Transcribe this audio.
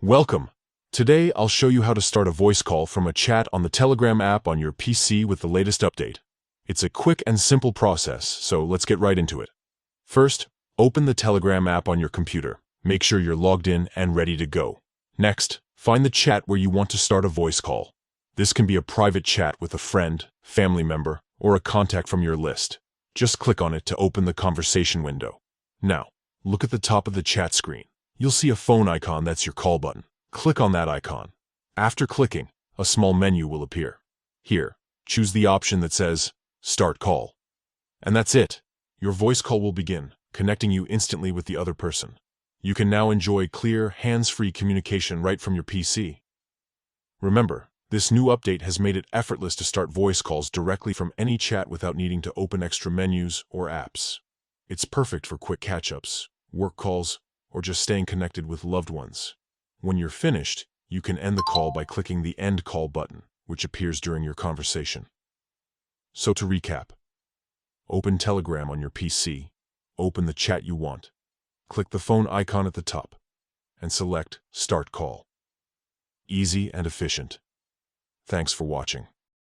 Welcome! Today I'll show you how to start a voice call from a chat on the Telegram app on your PC with the latest update. It's a quick and simple process, so let's get right into it. First, open the Telegram app on your computer. Make sure you're logged in and ready to go. Next, find the chat where you want to start a voice call. This can be a private chat with a friend, family member, or a contact from your list. Just click on it to open the conversation window. Now, look at the top of the chat screen. You'll see a phone icon that's your call button. Click on that icon. After clicking, a small menu will appear. Here, choose the option that says Start Call. And that's it. Your voice call will begin, connecting you instantly with the other person. You can now enjoy clear, hands-free communication right from your PC. Remember, this new update has made it effortless to start voice calls directly from any chat without needing to open extra menus or apps. It's perfect for quick catch-ups, work calls, or just staying connected with loved ones. When you're finished, you can end the call by clicking the End Call button, which appears during your conversation. So to recap, open Telegram on your PC, open the chat you want, click the phone icon at the top, and select Start Call. Easy and efficient. Thanks for watching.